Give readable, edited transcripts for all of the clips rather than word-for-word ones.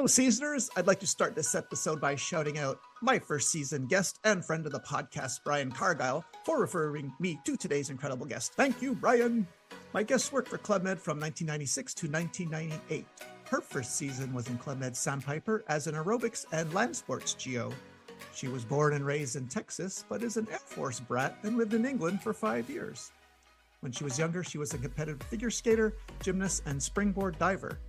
Fellow seasoners, I'd like to start this episode by shouting out my first season guest and friend of the podcast, Brian Cargyle, for referring me to today's incredible guest. Thank you, Brian. My guest worked for Club Med from 1996 to 1998. Her first season was in Club Med Sandpiper as an aerobics and land sports GO. She was born and raised in Texas, but is an Air Force brat and lived in England for 5 years. When she was younger, she was a competitive figure skater, gymnast, and springboard diver.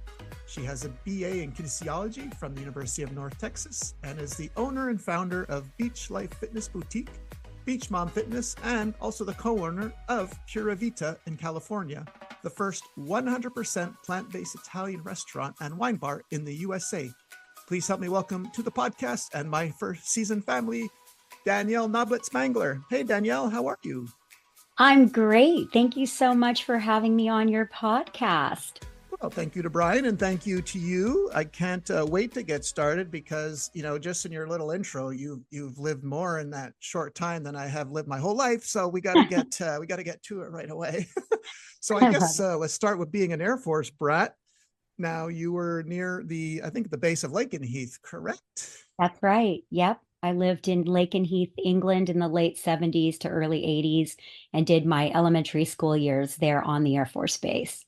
She has a BA in kinesiology from the University of North Texas and is the owner and founder of Beach Life Fitness Boutique, Beach Mom Fitness, and also the co-owner of Pura Vita in California, the first 100% plant-based Italian restaurant and wine bar in the USA. Please help me welcome to the podcast and my first season family, Danielle Noblitt Spangler. Hey, Danielle, how are you? I'm great. Thank you so much for having me on your podcast. Well, thank you to Brian and thank you to you. I can't wait to get started because, just in your little intro, you've lived more in that short time than I have lived my whole life. So we got to get to it right away. So I guess let's start with being an Air Force brat. Now you were near the base of Lakenheath, correct? That's right. Yep. I lived in Lakenheath, England in the late 70s to early 80s and did my elementary school years there on the Air Force Base.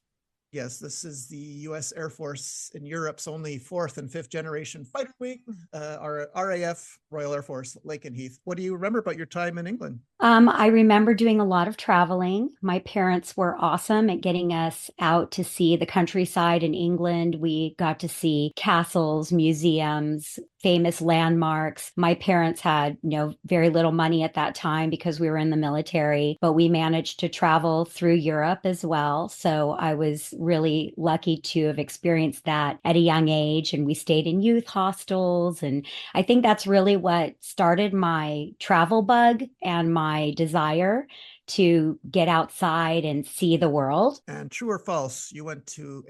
Yes, this is the U.S. Air Force in Europe's only fourth and fifth generation fighter wing, our RAF, Royal Air Force, Lakenheath. What do you remember about your time in England? I remember doing a lot of traveling. My parents were awesome at getting us out to see the countryside in England. We got to see castles, museums, famous landmarks. My parents had, very little money at that time because we were in the military, but we managed to travel through Europe as well. So I was really lucky to have experienced that at a young age. And we stayed in youth hostels. And I think that's really what started my travel bug and my desire to get outside and see the world. And true or false, you went to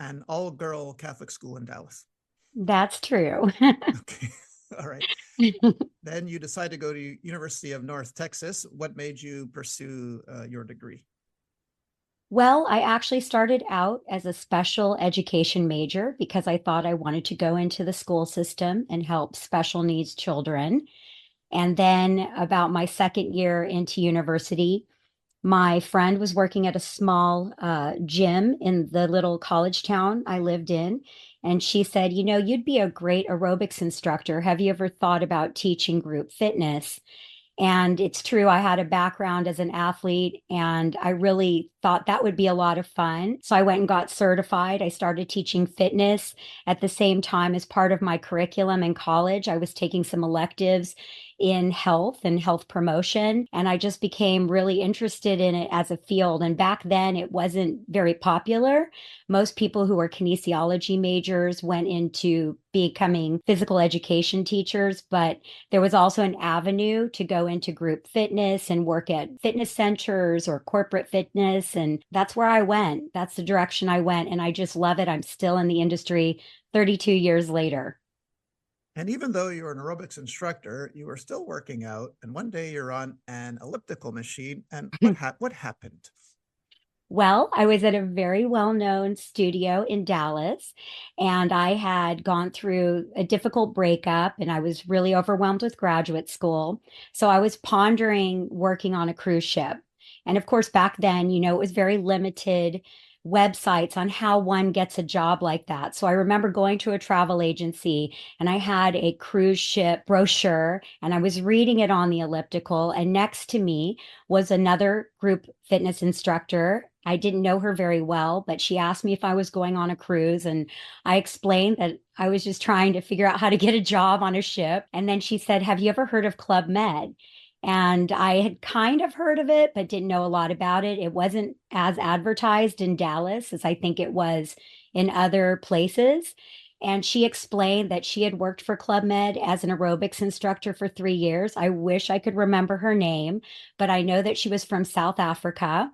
an all-girl Catholic school in Dallas? That's true. Okay. All right. Then you decided to go to University of North Texas. What made you pursue your degree? Well, I actually started out as a special education major because I thought I wanted to go into the school system and help special needs children. And then about my second year into university, my friend was working at a small gym in the little college town I lived in. And she said, you'd be a great aerobics instructor. Have you ever thought about teaching group fitness? And it's true, I had a background as an athlete and I really thought that would be a lot of fun. So I went and got certified. I started teaching fitness at the same time as part of my curriculum in college. I was taking some electives in health and health promotion, and I just became really interested in it as a field. And back then it wasn't very popular. Most people who were kinesiology majors went into becoming physical education teachers, but there was also an avenue to go into group fitness and work at fitness centers or corporate fitness. And that's where I went. That's the direction I went. And I just love it. I'm still in the industry 32 years later. And even though you're an aerobics instructor, you were still working out. And one day you're on an elliptical machine. And what happened? Well, I was at a very well-known studio in Dallas, and I had gone through a difficult breakup, and I was really overwhelmed with graduate school. So I was pondering working on a cruise ship. And of course, back then, it was very limited websites on how one gets a job like that. So I remember going to a travel agency and I had a cruise ship brochure and I was reading it on the elliptical. And next to me was another group fitness instructor. I didn't know her very well, but she asked me if I was going on a cruise. And I explained that I was just trying to figure out how to get a job on a ship. And then she said, "Have you ever heard of Club Med?" And I had kind of heard of it, but didn't know a lot about it. It wasn't as advertised in Dallas as I think it was in other places. And she explained that she had worked for Club Med as an aerobics instructor for 3 years. I wish I could remember her name, but I know that she was from South Africa.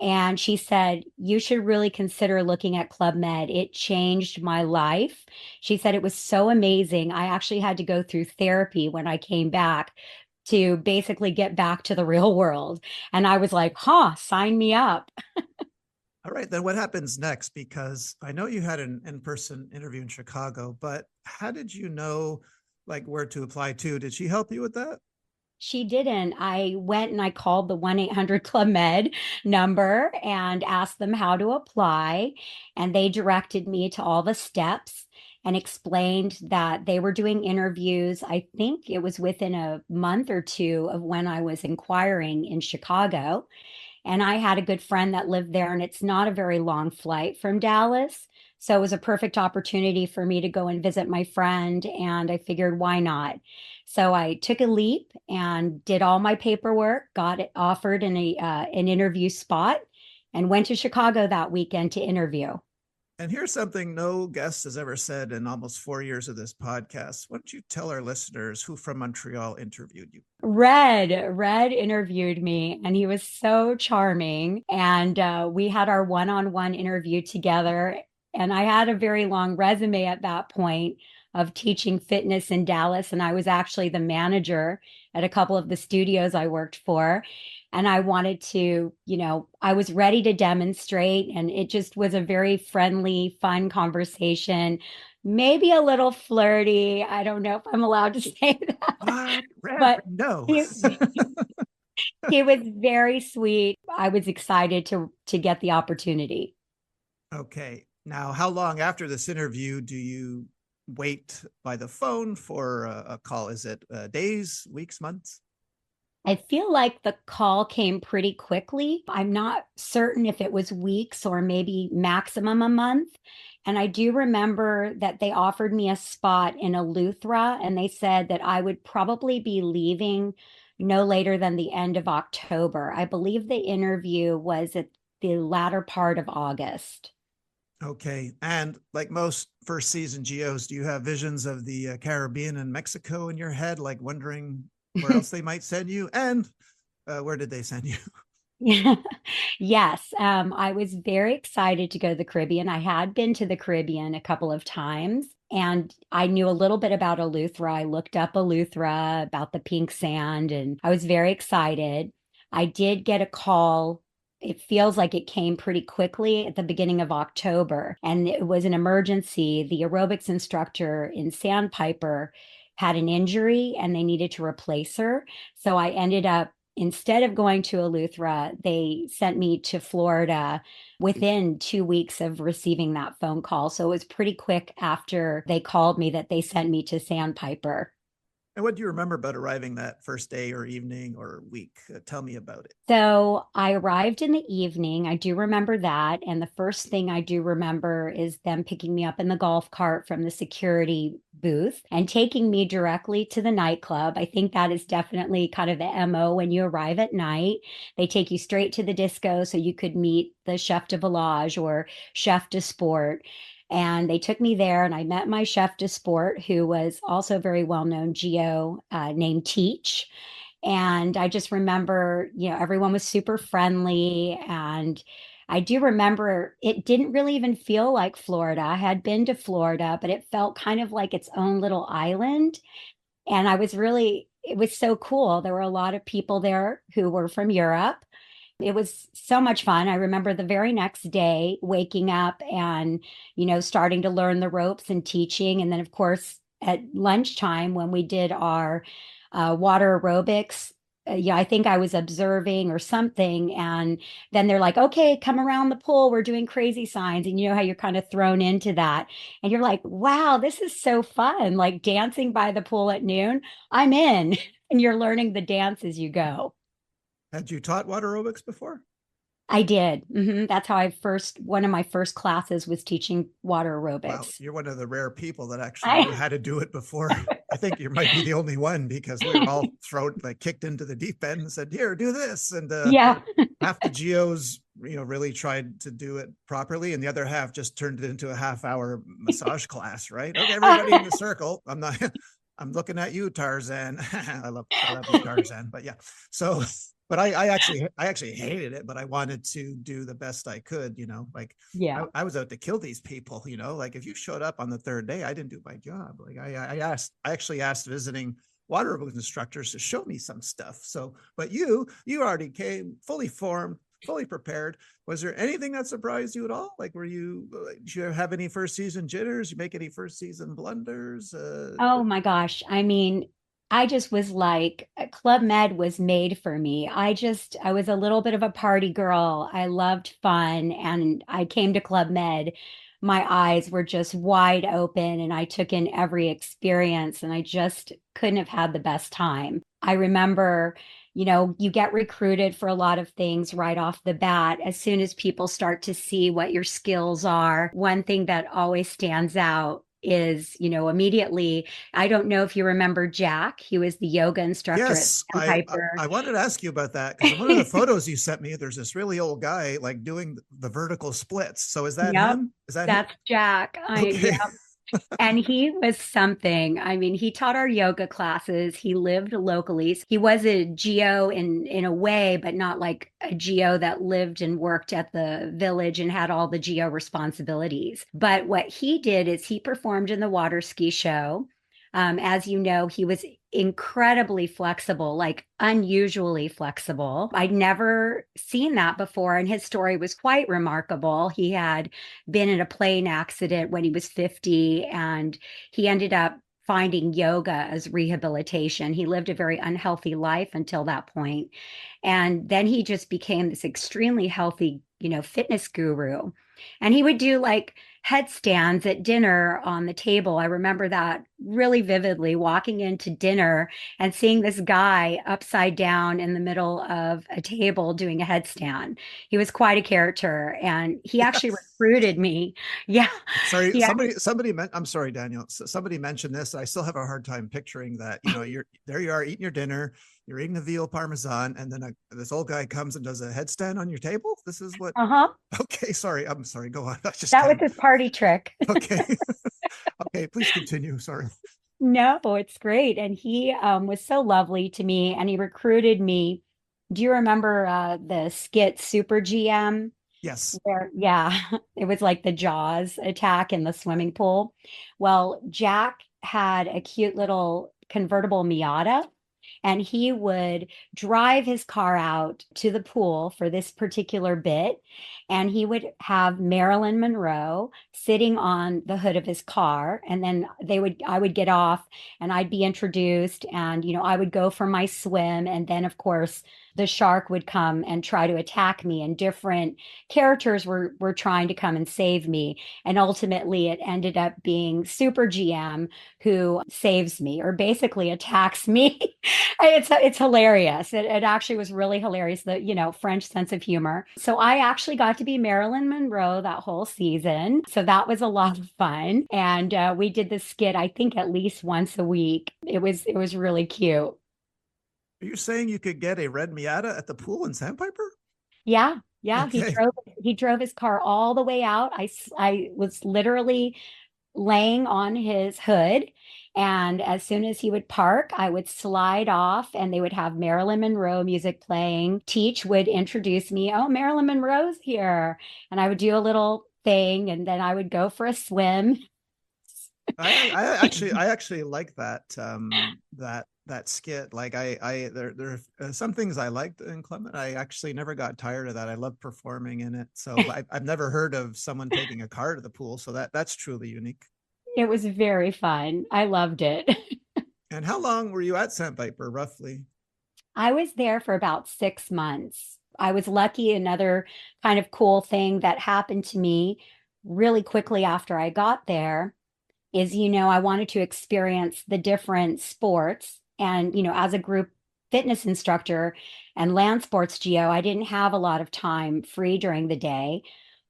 And she said, "You should really consider looking at Club Med. It changed my life." She said it was so amazing. I actually had to go through therapy when I came back to basically get back to the real world. And I was like, sign me up. All right, then what happens next? Because I know you had an in-person interview in Chicago, but how did you know like where to apply to? Did she help you with that? She didn't. I went and I called the 1-800 Club Med number and asked them how to apply. And they directed me to all the steps and explained that they were doing interviews. I think it was within a month or two of when I was inquiring in Chicago. And I had a good friend that lived there, and it's not a very long flight from Dallas. So it was a perfect opportunity for me to go and visit my friend. And I figured, why not? So I took a leap and did all my paperwork, got it offered in an interview spot, and went to Chicago that weekend to interview. And here's something no guest has ever said in almost 4 years of this podcast. Why don't you tell our listeners who from Montreal interviewed you? Red interviewed me, and he was so charming. And we had our one-on-one interview together. And I had a very long resume at that point of teaching fitness in Dallas. And I was actually the manager at a couple of the studios I worked for. And I wanted to, I was ready to demonstrate. And it just was a very friendly, fun conversation, maybe a little flirty. I don't know if I'm allowed to say that. What? Red? But No. he was very sweet. I was excited to get the opportunity. Okay. Now, how long after this interview do you wait by the phone for a call? Is it days, weeks, months? I feel like the call came pretty quickly. I'm not certain if it was weeks or maybe maximum a month. And I do remember that they offered me a spot in Eleuthera, and they said that I would probably be leaving no later than the end of October. I believe the interview was at the latter part of August. Okay. And like most first season GOs, do you have visions of the Caribbean and Mexico in your head, like wondering where else they might send you? And where did they send you? Yes, I was very excited to go to the Caribbean. I had been to the Caribbean a couple of times, and I knew a little bit about Eleuthera. I looked up Eleuthera, about the pink sand, and I was very excited. I did get a call. It feels like it came pretty quickly at the beginning of October, and it was an emergency. The aerobics instructor in Sandpiper had an injury and they needed to replace her. So I ended up, instead of going to Eleuthera, they sent me to Florida within 2 weeks of receiving that phone call. So it was pretty quick after they called me that they sent me to Sandpiper. And what do you remember about arriving that first day or evening or week? Tell me about it. So I arrived in the evening. I do remember that. And the first thing I do remember is them picking me up in the golf cart from the security booth and taking me directly to the nightclub. I think that is definitely kind of the MO when you arrive at night. They take you straight to the disco so you could meet the chef de village or chef de sport. And they took me there, and I met my chef de sport, who was also very well known GO named Teach. And I just remember, everyone was super friendly. And I do remember it didn't really even feel like Florida. I had been to Florida, but it felt kind of like its own little island. And it was so cool. There were a lot of people there who were from Europe. It was so much fun. I remember the very next day waking up and, starting to learn the ropes and teaching. And then, of course, at lunchtime when we did our water aerobics, I think I was observing or something. And then they're like, okay, come around the pool. We're doing crazy signs. And you know how you're kind of thrown into that. And you're like, wow, this is so fun. Like dancing by the pool at noon. I'm in. And you're learning the dance as you go. Had you taught water aerobics before? I did. That's how one of my first classes was teaching water Wow, aerobics. you're one of the rare people that actually knew I, how to do it before. I think you might be the only one because we were all thrown, like kicked into the deep end and said, here, do this. And yeah. half the GOs, really tried to do it properly. And the other half just turned it into a half-hour massage class, right? Okay, everybody in the circle. I'm looking at you, Tarzan. I love you, Tarzan. But yeah, so but I actually hated it, but I wanted to do the best I could, like Yeah. I was out to kill these people, like if you showed up on the third day, I didn't do my job. Like I actually asked visiting water instructors to show me some stuff. So, but you already came fully formed, fully prepared. Was there anything that surprised you at all? Like, did you have any first season jitters? You make any first season blunders? Oh my gosh. I mean, I just was like, Club Med was made for me. I was a little bit of a party girl. I loved fun. And I came to Club Med. My eyes were just wide open and I took in every experience and I just couldn't have had the best time. I remember, you get recruited for a lot of things right off the bat. As soon as people start to see what your skills are, one thing that always stands out is, immediately, I don't know if you remember Jack. He was the yoga instructor at Yes, Sandpiper. I wanted to ask you about that because in one of the photos you sent me, there's this really old guy like doing the vertical splits. So is that Yep, him? Is that him? that's Jack. Okay. Yeah. And he was something. I mean, he taught our yoga classes. He lived locally. He was a GO in a way, but not like a GO that lived and worked at the village and had all the GO responsibilities. But what he did is he performed in the water ski show. As you know, he was incredibly flexible, like unusually flexible. I'd never seen that before, and his story was quite remarkable. He had been in a plane accident when he was 50, and he ended up finding yoga as rehabilitation. He lived a very unhealthy life until that point. And then he just became this extremely healthy, fitness guru. And he would do like headstands at dinner on the table. I remember that really vividly, walking into dinner and seeing this guy upside down in the middle of a table doing a headstand. He was quite a character and he actually Yes. recruited me. Yeah. Sorry, He somebody meant. I'm sorry, Daniel. Somebody mentioned this. I still have a hard time picturing that. You're there. You are eating your dinner. You're eating the veal parmesan, and then this old guy comes and does a headstand on your table. This is what. uh-huh. Okay, sorry. I'm sorry. Go on. That's just That kind was of his party trick. okay. Okay, please continue. Sorry. No, it's great. And he was so lovely to me and he recruited me. Do you remember the skit Super GM? Yes. Where, yeah, it was like the Jaws attack in the swimming pool. Well, Jack had a cute little convertible Miata, and he would drive his car out to the pool for this particular bit. And he would have Marilyn Monroe sitting on the hood of his car. And then I would get off and I'd be introduced, and, I would go for my swim. And then, of course, the shark would come and try to attack me, and different characters were trying to come and save me. And ultimately it ended up being Super GM who saves me, or basically attacks me. It's hilarious. It actually was really hilarious, the French sense of humor. So I actually got to be Marilyn Monroe that whole season. So that was a lot of fun. And we did the skit, I think, at least once a week. It was really cute. Are you saying you could get a red Miata at the pool in Sandpiper? Yeah, yeah. He Okay. drove his car all the way out. I was literally laying on his hood. And as soon as he would park, I would slide off and they would have Marilyn Monroe music playing. Teach would introduce me, oh, Marilyn Monroe's here. And I would do a little thing and then I would go for a swim. I actually like that skit. Like there are some things I liked in Clement. I actually never got tired of that. I love performing in it. So I've never heard of someone taking a car to the pool. So that's truly unique. It was very fun. I loved it. And how long were you at Sandpiper roughly? I was there for about 6 months. I was lucky. Another kind of cool thing that happened to me really quickly after I got there is, I wanted to experience the different sports. And, as a group fitness instructor and land sports GO, I didn't have a lot of time free during the day,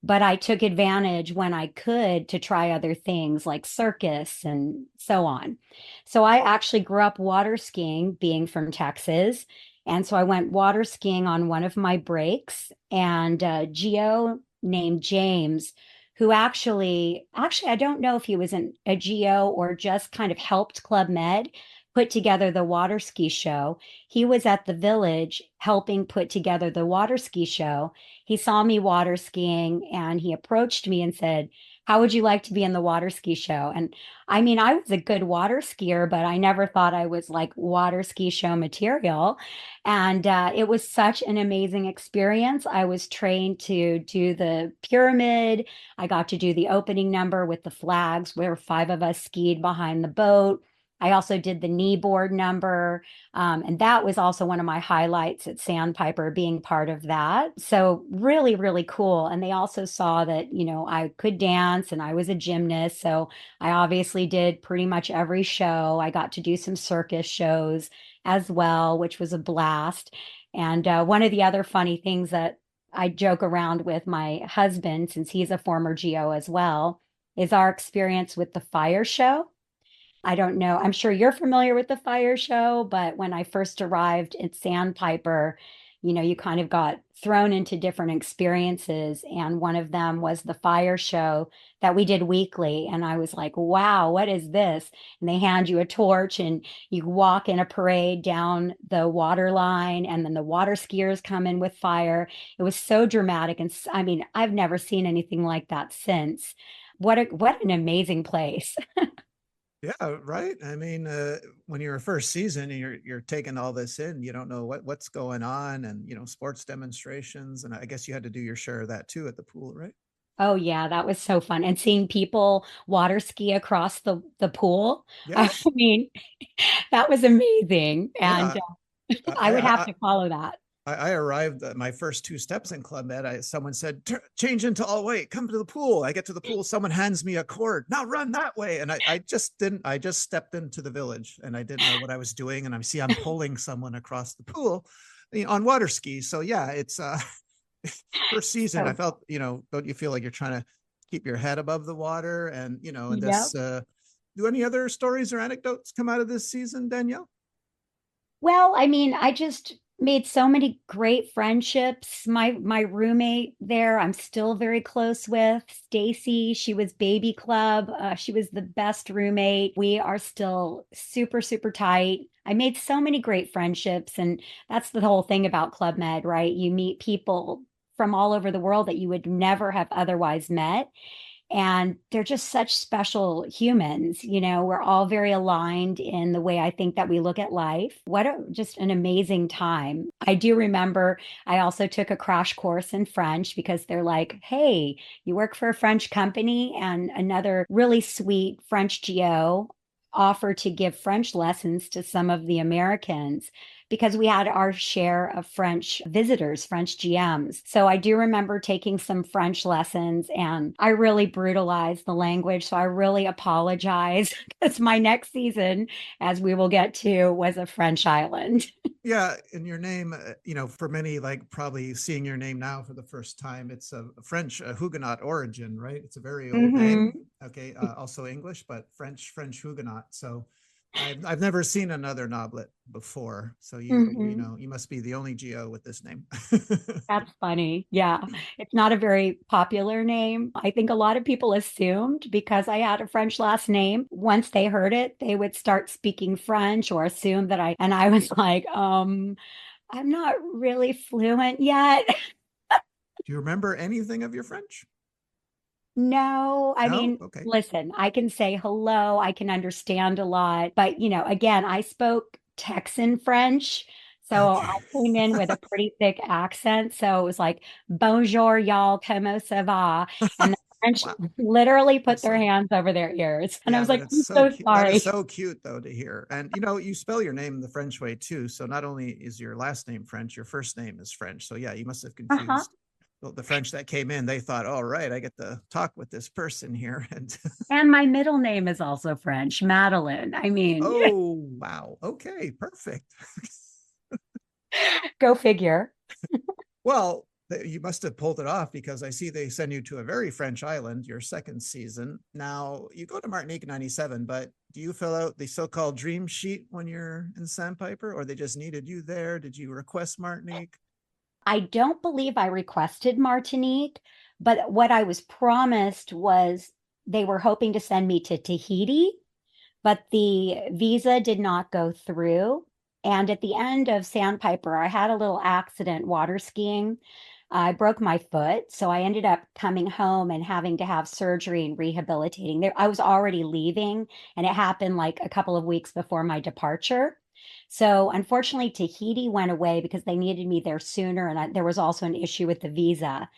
but I took advantage when I could to try other things like circus and so on. So I actually grew up water skiing, being from Texas. And so I went water skiing on one of my breaks, and GO named James, who actually, I don't know if he was a GO or just kind of helped Club Med put together the water ski show. He was at the village helping put together the water ski show. He saw me water skiing and he approached me and said, How would you like to be in the water ski show? And I mean, I was a good water skier, but I never thought I was like water ski show material. And it was such an amazing experience. I was trained to do the pyramid. I got to do the opening number with the flags where five of us skied behind the boat. I also did the kneeboard number. And that was also one of my highlights at Sandpiper, being part of that. So really, really cool. And they also saw that, I could dance and I was a gymnast. So I obviously did pretty much every show. I got to do some circus shows as well, which was a blast. And one of the other funny things that I joke around with my husband, since he's a former GO as well, is our experience with the fire show. I don't know. I'm sure you're familiar with the fire show, but when I first arrived at Sandpiper, you kind of got thrown into different experiences. And one of them was the fire show that we did weekly. And I was like, wow, what is this? And they hand you a torch and you walk in a parade down the water line, and then the water skiers come in with fire. It was so dramatic. And I mean, I've never seen anything like that since. What an amazing place. Yeah, right. I mean, when you're a first season and you're taking all this in, you don't know what's going on, and sports demonstrations, and I guess you had to do your share of that too at the pool, right? Oh yeah, that was so fun. And seeing people water ski across the pool. I Yes. mean, that was amazing. And Yeah. I would have I to follow that. I arrived at my first two steps in Club Med. Someone said, change into all white, come to the pool. I get to the pool. Someone hands me a cord. Now run that way. And I just didn't, I just stepped into the village and I didn't know what I was doing. And I'm pulling someone across the pool on water skis. So yeah, it's first season. I So, felt, don't you feel like you're trying to keep your head above the water? And, and yep. do any other stories or anecdotes come out of this season, Danielle? Well, I mean, I just made so many great friendships. My roommate there, I'm still very close with, Stacy. She was baby club. She was the best roommate. We are still super, super tight. I made so many great friendships, and that's the whole thing about Club Med, right? You meet people from all over the world that you would never have otherwise met. And they're just such special humans. We're all very aligned in the way I think that we look at life. Just an amazing time. I do remember I also took a crash course in French because they're like, hey, you work for a French company, and another really sweet French GO offered to give French lessons to some of the Americans because we had our share of French visitors, French GMs. So I do remember taking some French lessons, and I really brutalized the language. So I really apologize because my next season, as we will get to, was a French island. Yeah, and your name, for many, like probably seeing your name now for the first time, it's a French Huguenot origin, right? It's a very old name. Hmm. Okay, also English, but French Huguenot. So I've never seen another Noblet before. So Hmm. you must be the only GO with this name. That's funny. Yeah. It's not a very popular name. I think a lot of people assumed because I had a French last name, once they heard it, they would start speaking French or assume that and I was like, I'm not really fluent yet. Do you remember anything of your French? No, I No? mean, Okay. listen, I can say hello, I can understand a lot, but again, I spoke Texan French. So I Okay. came in with a pretty thick accent. So it was like, bonjour, y'all, comment ça va? And the French Wow. literally put That's their so hands over their ears. And I Yeah, was but like, it's I'm so so cute. That is sorry. so cute though to hear. And you spell your name the French way too. So not only is your last name French, your first name is French. So yeah, you must have Uh-huh. confused the French that came in. They thought, "All right, I get to talk with this person here." And And my middle name is also French, Madeline. I mean, oh, wow. Okay, perfect. go figure. Well, you must have pulled it off because I see they send you to a very French island your second season. Now, you go to Martinique in 97, but do you fill out the so-called dream sheet when you're in Sandpiper, or they just needed you there? Did you request Martinique? I don't believe I requested Martinique, but what I was promised was they were hoping to send me to Tahiti, but the visa did not go through. And at the end of Sandpiper, I had a little accident water skiing. I broke my foot, so I ended up coming home and having to have surgery and rehabilitating. There, I was already leaving, and it happened like a couple of weeks before my departure. So unfortunately, Tahiti went away because they needed me there sooner, and there was also an issue with the visa.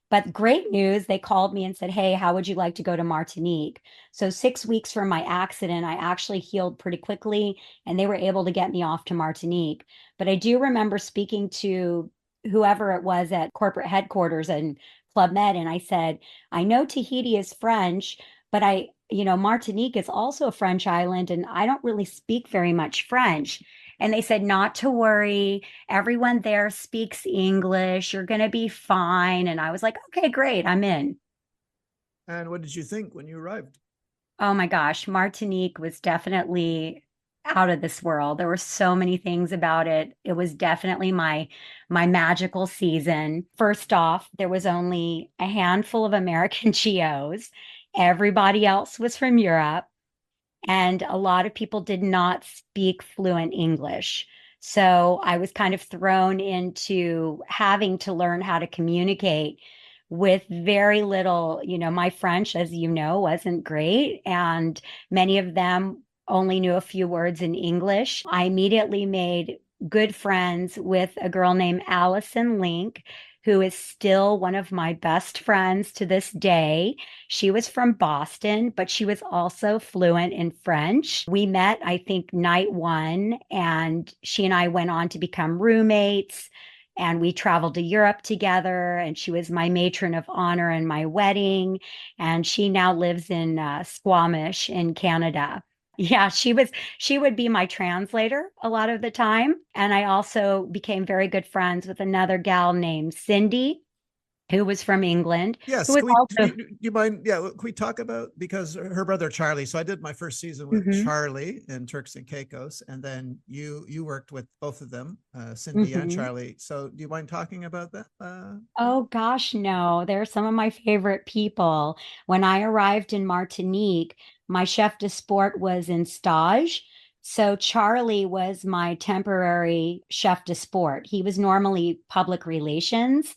But great news, they called me and said, "Hey, how would you like to go to Martinique?" So 6 weeks from my accident, I actually healed pretty quickly, and they were able to get me off to Martinique. But I do remember speaking to whoever it was at corporate headquarters and Club Med, and I said, "I know Tahiti is French, but Martinique is also a French island, and I don't really speak very much French." And they said, "Not to worry. Everyone there speaks English. You're going to be fine." And I was like, "Okay, great. I'm in." And what did you think when you arrived? Oh my gosh, Martinique was definitely out of this world. There were so many things about it. It was definitely my magical season. First off, there was only a handful of American GOs. Everybody else was from Europe. And a lot of people did not speak fluent English. So I was kind of thrown into having to learn how to communicate with very little, my French, as you know, wasn't great. And many of them only knew a few words in English. I immediately made good friends with a girl named Allison Link, who is still one of my best friends to this day. She was from Boston, but she was also fluent in French. We met, I think, night one, and she and I went on to become roommates. And we traveled to Europe together, and she was my matron of honor in my wedding. And she now lives in Squamish in Canada. Yeah, she would be my translator a lot of the time. And I also became very good friends with another gal named Cindy, who was from England, who Yes, was also. do you mind? Yeah, can we talk about, because her brother Charlie. So I did my first season with Mhm, Charlie in Turks and Caicos, and then you worked with both of them, Cindy and mhm. Charlie. So do you mind talking about that? Oh gosh, no. They're some of my favorite people. When I arrived in Martinique, my chef de sport was in stage. So Charlie was my temporary chef de sport. He was normally public relations.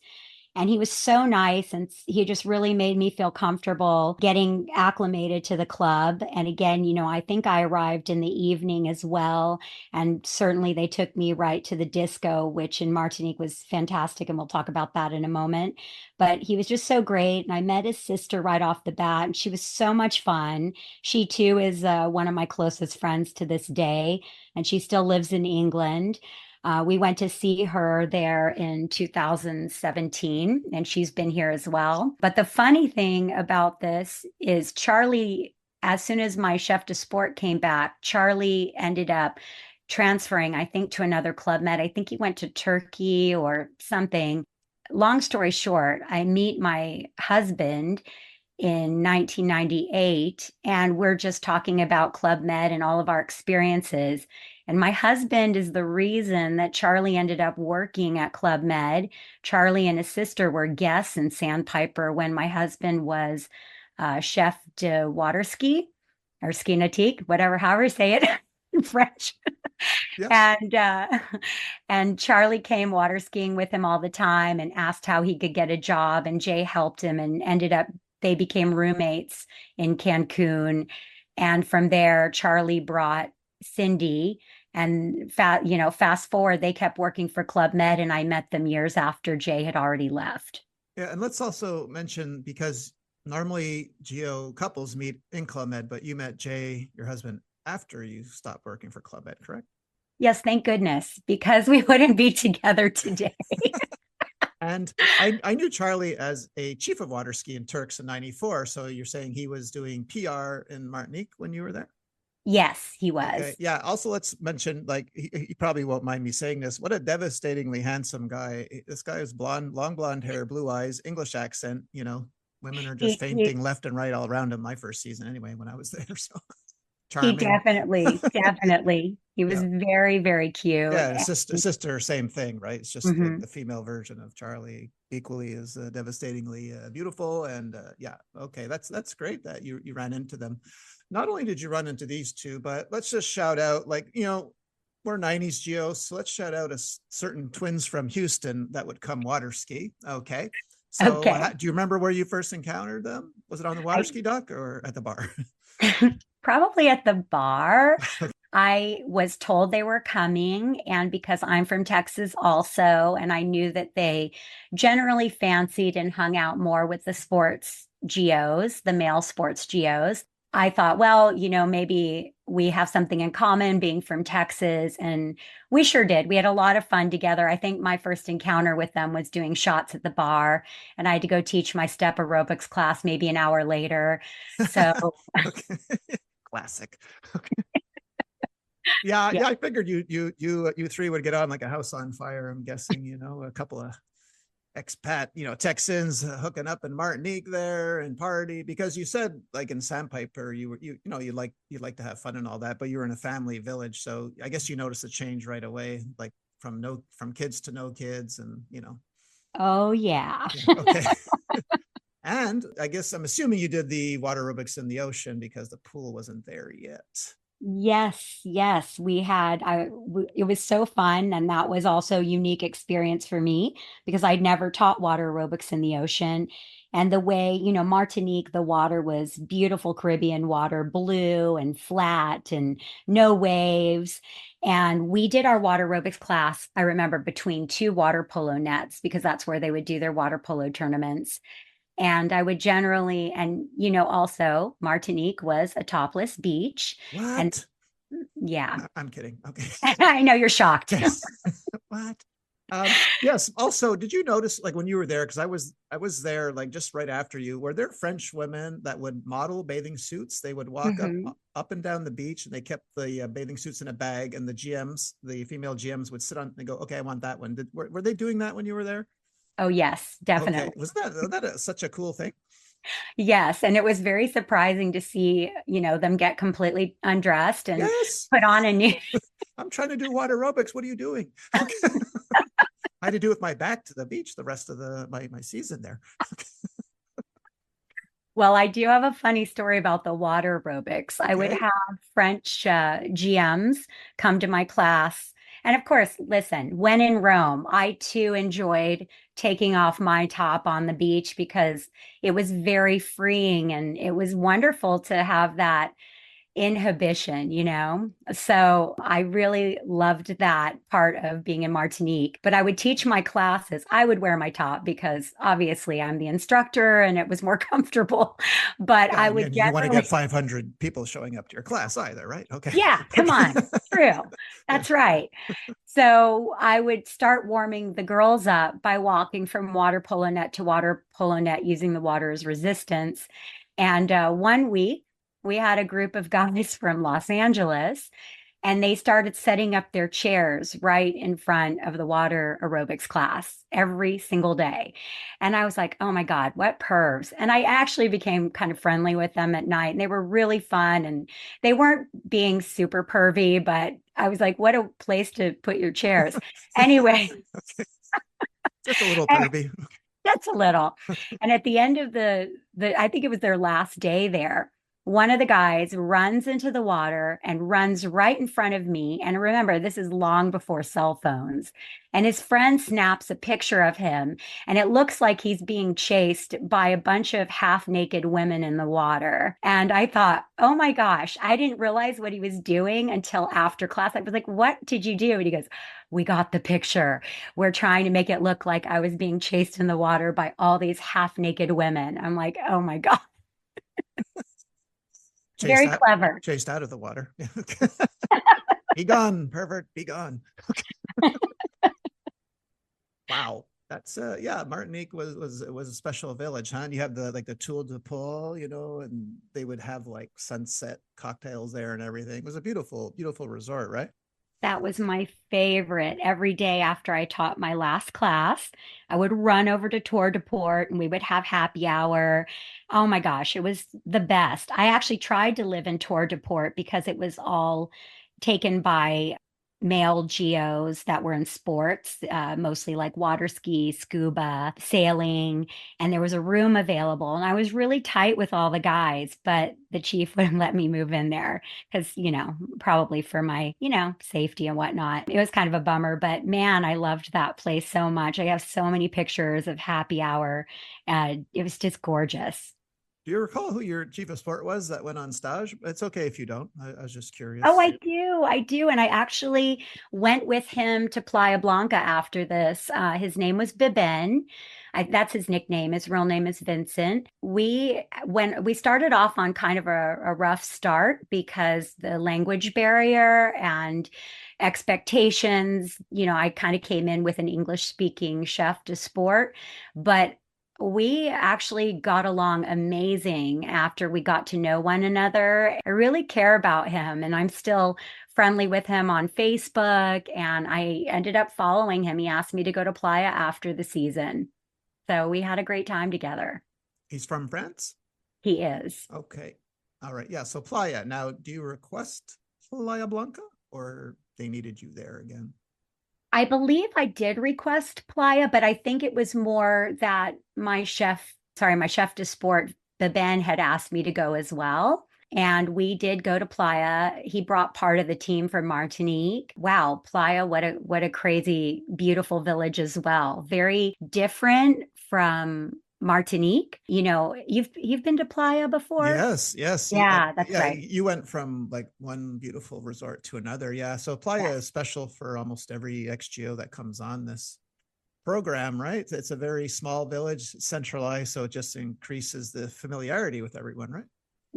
And he was so nice, and he just really made me feel comfortable getting acclimated to the club. And again, I think I arrived in the evening as well. And certainly they took me right to the disco, which in Martinique was fantastic. And we'll talk about that in a moment. But he was just so great. And I met his sister right off the bat, and she was so much fun. She too is one of my closest friends to this day, and she still lives in England. We went to see her there in 2017, and she's been here as well. But the funny thing about this is Charlie, as soon as my chef de sport came back, Charlie ended up transferring, I think, to another Club Med. I think he went to Turkey or something. Long story short, I meet my husband in 1998, and we're just talking about Club Med and all of our experiences. And my husband is the reason that Charlie ended up working at Club Med. Charlie and his sister were guests in Sandpiper when my husband was chef de water ski or ski nautique, whatever, however you say it in French. Yeah. And and Charlie came water skiing with him all the time and asked how he could get a job. And Jay helped him and ended up they became roommates in Cancun. And from there, Charlie brought Cindy. And fast forward, they kept working for Club Med, and I met them years after Jay had already left. Yeah, and let's also mention, because normally geo couples meet in Club Med, but you met Jay, your husband, after you stopped working for Club Med, correct? Yes, thank goodness, because we wouldn't be together today. And I knew Charlie as a chief of water ski in Turks in '94. So you're saying he was doing PR in Martinique when you were there? Yes, he Okay. was. Yeah. Also, let's mention, like, he probably won't mind me saying this. What a devastatingly handsome guy. This guy is blonde, long blonde hair, blue eyes, English accent. Women are just He, he fainting left and right all around him my first season anyway, when I was there. So He charming. definitely, he was Yeah. very, very cute. Yeah, sister, same thing, right? It's just the, Mhm. the female version of Charlie, equally as devastatingly beautiful. And yeah, okay, that's great that you ran into them. Not only did you run into these two, but let's just shout out, like, we're 90s geos, so let's shout out certain twins from Houston that would come water ski. Okay. So Okay. do you remember where you first encountered them? Was it on the water I ski dock or at the bar? probably at the bar. I was told they were coming, and because I'm from Texas also, and I knew that they generally fancied and hung out more with the sports geos, the male sports geos. I thought, well, maybe we have something in common being from Texas. And we sure did. We had a lot of fun together. I think my first encounter with them was doing shots at the bar, and I had to go teach my step aerobics class maybe an hour later. So, Okay. Classic. Okay. Yeah, yeah. yeah. I figured you three would get on like a house on fire. I'm guessing, a couple of expat, Texans hooking up in Martinique there and party because you said like in Sandpiper you were you like to have fun and all that, but you were in a family village, so I guess you noticed a change right away, like from kids to no kids, and Oh, yeah. yeah, okay. And I guess I'm assuming you did the water aerobics in the ocean because the pool wasn't there yet. Yes, yes, it was so fun. And that was also a unique experience for me because I'd never taught water aerobics in the ocean. And the way, Martinique, the water was beautiful Caribbean water, blue and flat and no waves. And we did our water aerobics class, I remember, between two water polo nets because that's where they would do their water polo tournaments. And I would generally, and also Martinique was a topless beach. And What? yeah, I'm kidding. Okay. I know you're shocked. Okay. What? Yes. Also, did you notice like when you were there? Because I was there like just right after you. Were there French women that would model bathing suits? They would walk Hmm. up and down the beach, and they kept the bathing suits in a bag. And the GMs, the female GMs, would sit on and go, "Okay, I want that one." Were they doing that when you were there? Oh, yes, Okay, definitely. was that such a cool thing? Yes. And it was very surprising to see, them get completely undressed and Yes. put on a new. I'm trying to do water aerobics. What are you doing? Okay. I had to do with my back to the beach the rest of my season there. Well, I do have a funny story about the water aerobics. I would Okay. have French GMs come to my class. And of course, listen, when in Rome, I too enjoyed taking off my top on the beach because it was very freeing and it was wonderful to have that inhibition. So I really loved that part of being in Martinique. But I would teach my classes. I would wear my top because obviously I'm the instructor and it was more comfortable. But Yeah, I and would you want to get generally, 500 people showing up to your class either, right? Okay. yeah, come Okay. on. True. Yeah. That's right. So I would start warming the girls up by walking from water polo net to water polo net using the water as resistance. And one week, we had a group of guys from Los Angeles, and they started setting up their chairs right in front of the water aerobics class every single day. And I was like, oh my God, what pervs. And I actually became kind of friendly with them at night, and they were really fun. And they weren't being super pervy, but I was like, what a place to put your chairs. Anyway, Okay. Just a little pervy. that's a little. And at the end of the I think it was their last day there, one of the guys runs into the water and runs right in front of me. And remember, this is long before cell phones. And his friend snaps a picture of him, and it looks like he's being chased by a bunch of half-naked women in the water. And I thought, oh my gosh, I didn't realize what he was doing until after class. I was like, what did you do? And he goes, we got the picture. We're trying to make it look like I was being chased in the water by all these half naked women. I'm like, oh my God, Chased very out, clever. chased out of the water. Yeah. Okay. Be gone, pervert. Be gone. Wow. That's yeah, Martinique was a special village, huh? And you have the tour de Paul, and they would have like sunset cocktails there and everything. It was a beautiful, beautiful resort, right? That was my favorite. Every day after I taught my last class, I would run over to Tour de Port and we would have happy hour. Oh my gosh, it was the best. I actually tried to live in Tour de Port because it was all taken by male geos that were in sports, mostly like water ski, scuba, sailing, and there was a room available. And I was really tight with all the guys, but the chief wouldn't let me move in there because, probably for my, safety and whatnot. It was kind of a bummer, but man, I loved that place so much. I have so many pictures of happy hour. It was just gorgeous. Do you recall who your chief of sport was that went on stage? It's okay if you don't. I was just Oh, curious. I do. I do. And I actually went with him to Playa Blanca after this. His name was Biben. That's his nickname. His real name is Vincent. When we started off on kind of a rough start because the language barrier and expectations, I kind of came in with an English speaking chef de sport, but we actually got along amazing after we got to know one another. I really care about him, and I'm still friendly with him on Facebook. And I ended up following him. He asked me to go to Playa after the season. So we had a great time together. He's from France? He is. Okay. All right. Yeah. So Playa. Now, do you request Playa Blanca or they needed you there again? I believe I did request Playa, but I think it was more that my chef de sport, the Ben had asked me to go as well. And we did go to Playa. He brought part of the team from Martinique. Wow, Playa, what a crazy, beautiful village as well. Very different from Martinique. You've been to Playa before? Yes, yes. Yeah, that's Yeah, right. you went from like one beautiful resort to another. Yeah. So Playa Yes. is special for almost every XGO that comes on this program, right? It's a very small village, centralized, so it just increases the familiarity with everyone, right?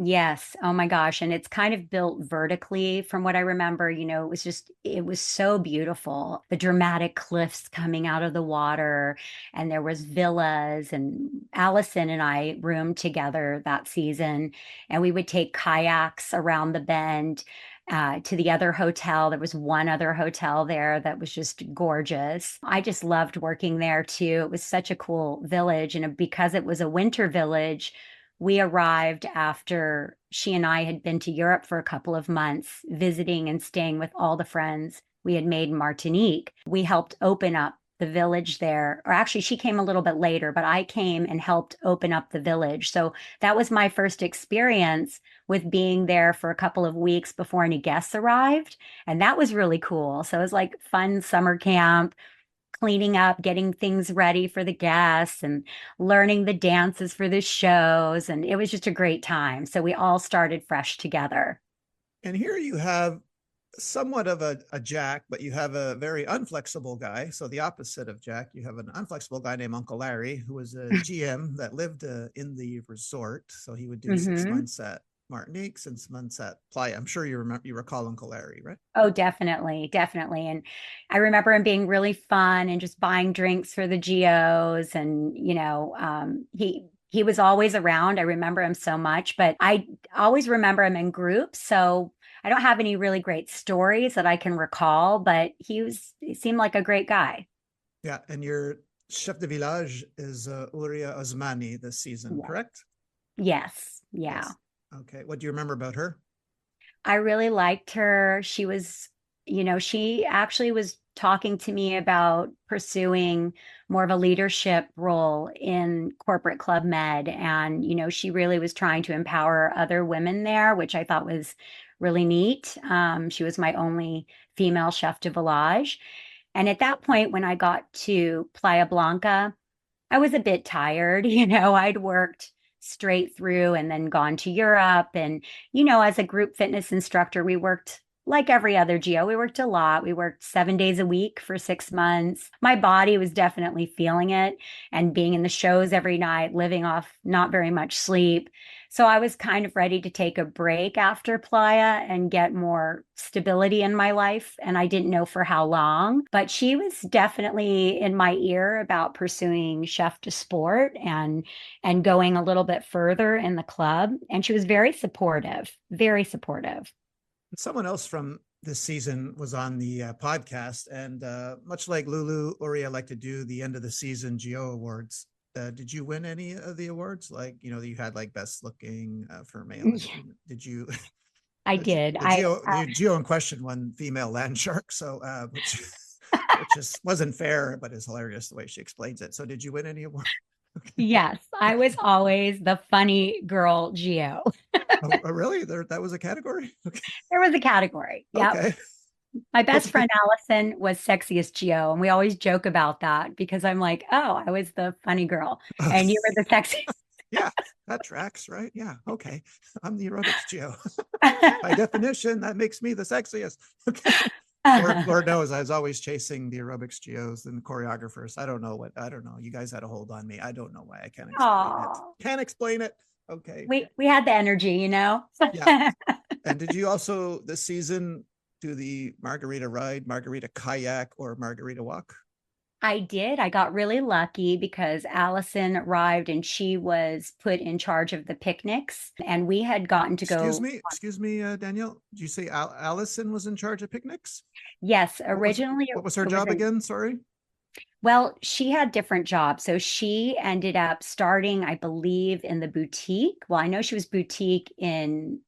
Yes. Oh my gosh. And it's kind of built vertically from what I remember. It was so beautiful. The dramatic cliffs coming out of the water, and there was villas, and Allison and I roomed together that season, and we would take kayaks around the bend. To the other hotel. There was one other hotel there that was just gorgeous. I just loved working there too. It was such a cool village. And because it was a winter village, we arrived after she and I had been to Europe for a couple of months, visiting and staying with all the friends we had made in Martinique. We helped open up the village there, or actually, she came a little bit later, but I came and helped open up the village. So that was my first experience with being there for a couple of weeks before any guests arrived. And that was really cool. So it was like fun summer camp, cleaning up, getting things ready for the guests, and learning the dances for the shows. And it was just a great time. So we all started fresh together. And here you have somewhat of a Jack, but you have a very unflexible guy. So the opposite of Jack, you have an unflexible guy named Uncle Larry, who was a GM that lived in the resort. So he would do 6 months at Martinique, 6 months at Playa. I'm sure you recall Uncle Larry, right? Oh, definitely, definitely. And I remember him being really fun and just buying drinks for the geos. And, he was always around. I remember him so much, but I always remember him in groups. So I don't have any really great stories that I can recall, but he seemed like a great guy. Yeah, and your chef de village is Uria Osmani this season, Yeah. correct? Yes. Yeah. Yes. Okay. What do you remember about her? I really liked her. She actually was talking to me about pursuing more of a leadership role in corporate Club Med. And, she really was trying to empower other women there, which I thought was really neat. She was my only female chef de village. And at that point, when I got to Playa Blanca, I was a bit tired. I'd worked straight through and then gone to Europe. And, as a group fitness instructor, we worked like every other geo. We worked a lot. We worked 7 days a week for 6 months. My body was definitely feeling it, and being in the shows every night, living off not very much sleep. So I was kind of ready to take a break after Playa and get more stability in my life. And I didn't know for how long, but she was definitely in my ear about pursuing chef de sport and going a little bit further in the club. And she was very supportive, very supportive. Someone else from this season was on the podcast, and much like Lulu, Uria like to do the end of the season Geo awards. Did you win any of the awards? Like, you had like best looking for male. Did you? I did. The geo in question, one female land shark, so which just wasn't fair, but is hilarious the way she explains it. So did you win any award? Okay. Yes, I was always the funny girl Geo. Oh, really? That was a category? Okay. There was a category. Yep. Okay. My best friend Allison was sexiest Geo, and we always joke about that because I'm like, oh, I was the funny girl, and you were the sexy. Yeah, that tracks, right? Yeah. Okay. I'm the aerobics geo. By definition, that makes me the sexiest. Okay. Lord knows I was always chasing the aerobics geos and the choreographers. I don't know. You guys had a hold on me. I don't know why. I can't explain it. Oh, Can't explain it. Okay. we had the energy, you know. Yeah. And did you also this season do the margarita ride, margarita kayak, or margarita walk? I did. I got really lucky because Allison arrived and she was put in charge of the picnics, and we had gotten to go. Excuse me, Danielle. Did you say Allison was in charge of picnics? Yes, What was originally what was her it was job again? Sorry. well, she had different jobs. So she ended up starting, I believe, in the boutique. Well, I know she was boutique in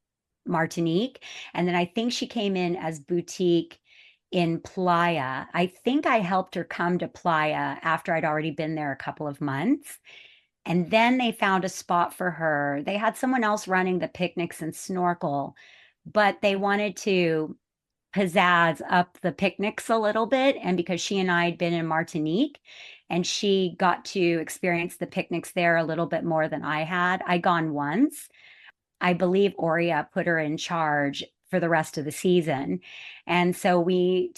Martinique. And then I think she came in as boutique in Playa. I think I helped her come to Playa after I'd already been there a couple of months. And then they found a spot for her. They had someone else running the picnics and snorkel, but they wanted to pizzazz up the picnics a little bit. And because she and I had been in Martinique and she got to experience the picnics there a little bit more than I had, I gone once. I believe Oria put her in charge for the rest of the season. And so I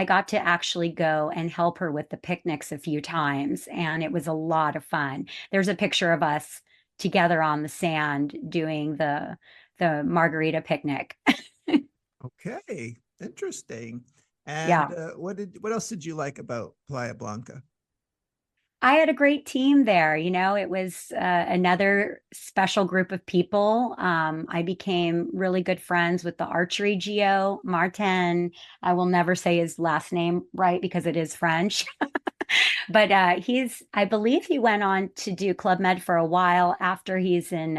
got to actually go and help her with the picnics a few times. And it was a lot of fun. There's a picture of us together on the sand doing the margarita picnic. Okay, interesting. And Yeah. what else did you like about Playa Blanca? I had a great team there. You know, it was another special group of people. I became really good friends with the archery geo, Martin. I will never say his last name right because it is French. But I believe he went on to do Club Med for a while after he's in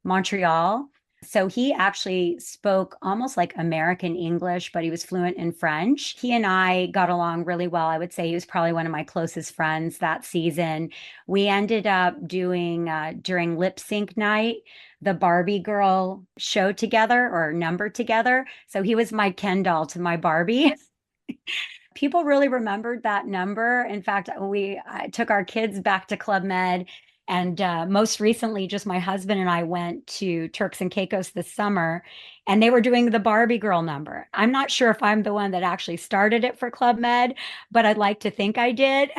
Montreal. So he actually spoke almost like American English, but he was fluent in French. He and I got along really well. I would say he was probably one of my closest friends that season. We ended up doing during lip sync night the Barbie girl show together or number together. So he was my Ken doll to my Barbie. People really remembered that number. In fact, we took our kids back to Club Med. And most recently, just my husband and I went to Turks and Caicos this summer, and they were doing the Barbie girl number. I'm not sure if I'm the one that actually started it for Club Med, but I'd like to think I did.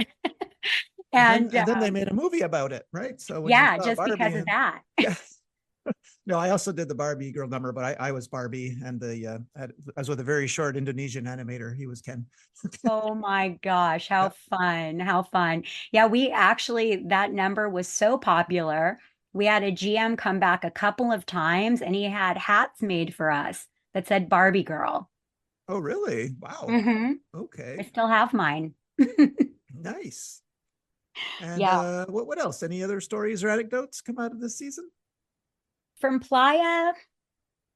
And And then they made a movie about it, right? So when you yeah, saw just Barbie because of and that. yeah. No, I also did the Barbie girl number, but I was Barbie and I was with a very short Indonesian animator. He was Ken. Oh my gosh, how Yeah. fun. How fun. Yeah, we actually, that number was so popular. We had a GM come back a couple of times and he had hats made for us that said Barbie girl. Oh, really? Wow. Hmm. I Okay. still have mine. Nice. And Yeah. what else? Any other stories or anecdotes come out of this season? From Playa,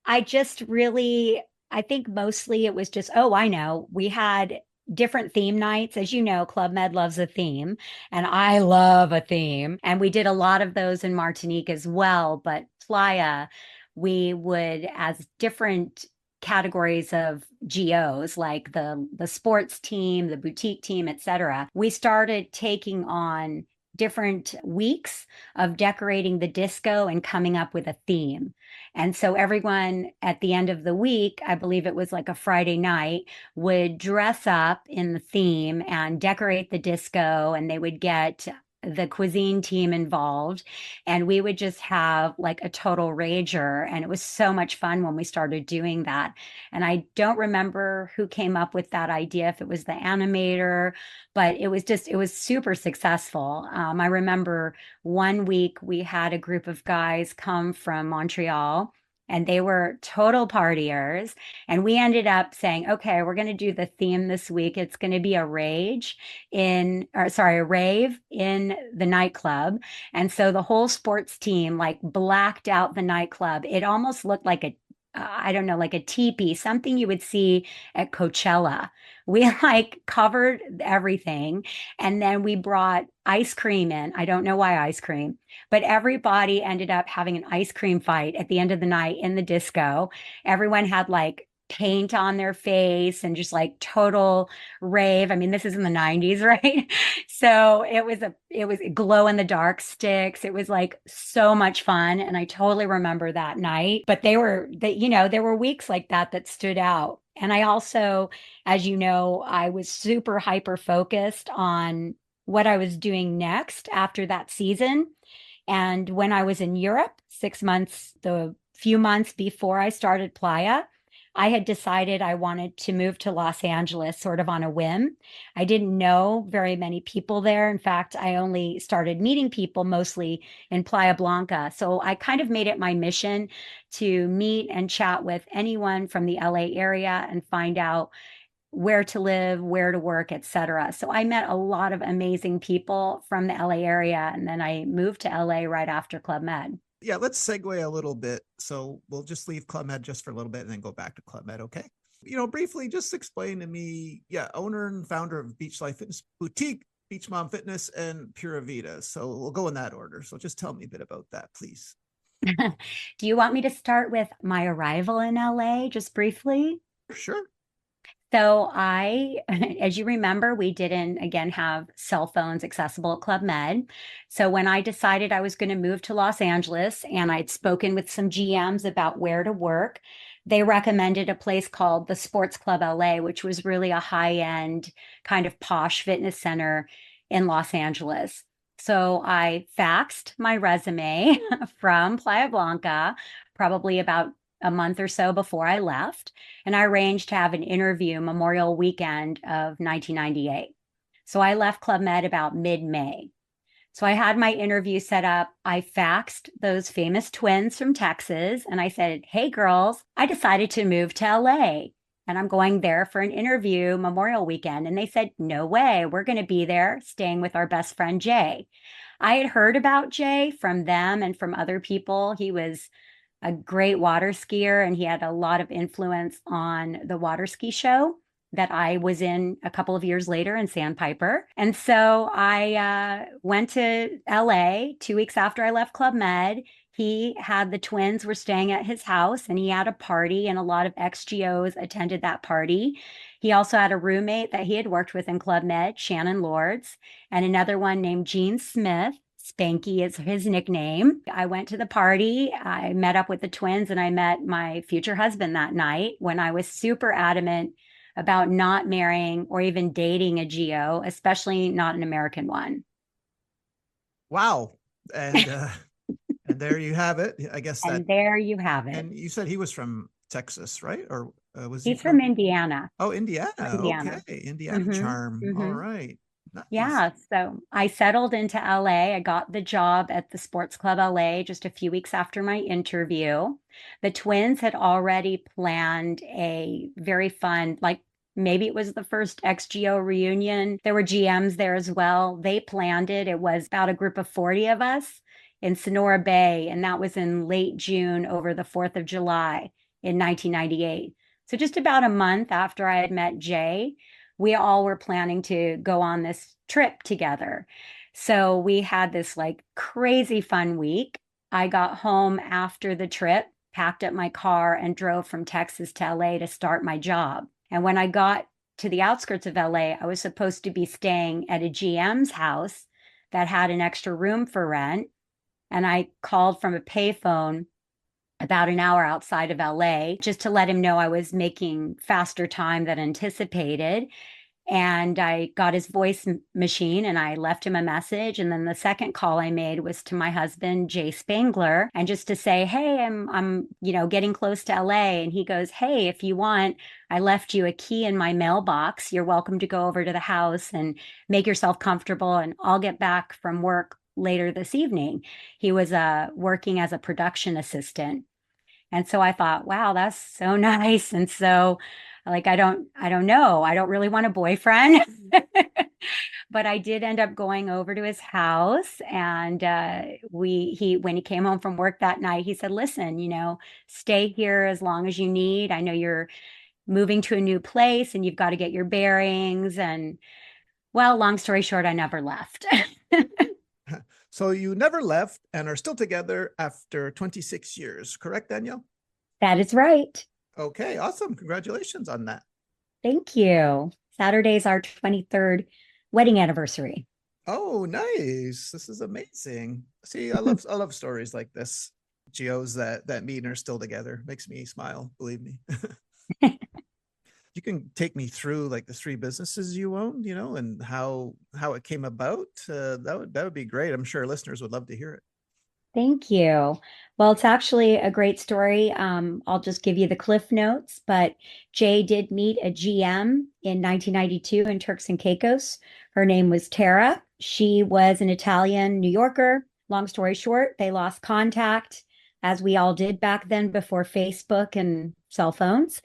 I just really, I think mostly it was just, oh, I know. We had different theme nights. As you know, Club Med loves a theme, and I love a theme. And we did a lot of those in Martinique as well. But Playa, we would, as different categories of GOs, like the sports team, the boutique team, etc., we started taking on different weeks of decorating the disco and coming up with a theme. And so everyone at the end of the week, I believe it was like a Friday night, would dress up in the theme and decorate the disco, and they would get the cuisine team involved, and we would just have like a total rager. And it was so much fun when we started doing that. And I don't remember who came up with that idea, if it was the animator, but it was super successful. I remember one week we had a group of guys come from Montreal, and they were total partiers. And we ended up saying, okay, we're going to do the theme this week. It's going to be a rave in the nightclub. And so the whole sports team like blacked out the nightclub. It almost looked like I don't know, like a teepee, something you would see at Coachella. We like covered everything. And then we brought ice cream in. I don't know why ice cream, but everybody ended up having an ice cream fight at the end of the night in the disco. Everyone had like paint on their face and just like total rave. I mean, this is in the 90s, right? So it was glow in the dark sticks. It was like so much fun. And I totally remember that night. But there were weeks like that that stood out. And I also, as you know, I was super hyper focused on what I was doing next after that season. And when I was in Europe, 6 months, the few months before I started Playa, I had decided I wanted to move to Los Angeles sort of on a whim. I didn't know very many people there. In fact, I only started meeting people mostly in Playa Blanca. So I kind of made it my mission to meet and chat with anyone from the LA area and find out where to live, where to work, etc. So I met a lot of amazing people from the LA area, and then I moved to LA right after Club Med. Yeah, let's segue a little bit. So we'll just leave Club Med just for a little bit and then go back to Club Med, okay? Briefly, just explain to me, yeah, owner and founder of Beach Life Fitness Boutique, Beach Mom Fitness, and Pura Vita. So we'll go in that order. So just tell me a bit about that, please. Do you want me to start with my arrival in LA just briefly? Sure. So as you remember, we didn't again have cell phones accessible at Club Med. So when I decided I was going to move to Los Angeles and I'd spoken with some GMs about where to work, they recommended a place called the Sports Club LA, which was really a high-end kind of posh fitness center in Los Angeles. So I faxed my resume from Playa Blanca, probably about a month or so before I left, and I arranged to have an interview Memorial weekend of 1998. So I left Club Med about mid-May. So I had my interview set up. I faxed those famous twins from Texas and I said, "Hey girls, I decided to move to LA and I'm going there for an interview Memorial weekend." And they said, "No way, we're going to be there staying with our best friend Jay." I had heard about Jay from them and from other people. He was a great water skier and he had a lot of influence on the water ski show that I was in a couple of years later in Sandpiper. And so I went to LA 2 weeks after I left Club Med. He had the twins were staying at his house and he had a party and a lot of XGOs attended that party. He also had a roommate that he had worked with in Club Med, Shannon Lords, and another one named Gene Smith. Spanky is his nickname. I went to the party. I met up with the twins and I met my future husband that night when I was super adamant about not marrying or even dating a geo, especially not an American one. Wow. And and there you have it. I guess that. And there you have it. And you said he was from Texas, right? Or was he He's from from? Indiana. Oh, Indiana. Indiana. Okay, Indiana hmm charm. All hmm right, nice. Yeah, so I settled into LA. I got the job at the Sports Club LA just a few weeks after my interview. The twins had already planned a very fun, like maybe it was the first XGO reunion. There were GMs there as well. They planned it. It was about a group of 40 of us in Sonora Bay, and that was in late June over the 4th of July in 1998. So just about a month after I had met Jay, we all were planning to go on this trip together. So we had this like crazy fun week. I got home after the trip, packed up my car, and drove from Texas to LA to start my job. And when I got to the outskirts of LA, I was supposed to be staying at a GM's house that had an extra room for rent. And I called from a payphone about an hour outside of LA just to let him know I was making faster time than anticipated. And I got his voice machine and I left him a message. And then the second call I made was to my husband, Jay Spangler, and just to say, "Hey, I'm getting close to LA." And he goes, "Hey, if you want, I left you a key in my mailbox. You're welcome to go over to the house and make yourself comfortable. And I'll get back from work later this evening." He was working as a production assistant. And so I thought, wow, that's so nice. And so like I don't know. I don't really want a boyfriend. but I did end up going over to his house, and when he came home from work that night, he said, "Listen, stay here as long as you need. I know you're moving to a new place and you've got to get your bearings." And well, long story short, I never left. So you never left and are still together after 26 years, correct, Danielle? That is right. Okay, awesome. Congratulations on that. Thank you. Saturday's our 23rd wedding anniversary. Oh, nice. This is amazing. See, I love stories like this. GOs that meet and are still together. Makes me smile, believe me. You can take me through like the three businesses you owned, and how it came about. That would be great. I'm sure listeners would love to hear it. Thank you. Well, it's actually a great story. I'll just give you the cliff notes, but Jay did meet a GM in 1992 in Turks and Caicos. Her name was Tara. She was an Italian New Yorker. Long story short, they lost contact, as we all did back then before Facebook and cell phones,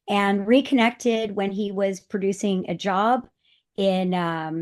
and reconnected when he was producing a job in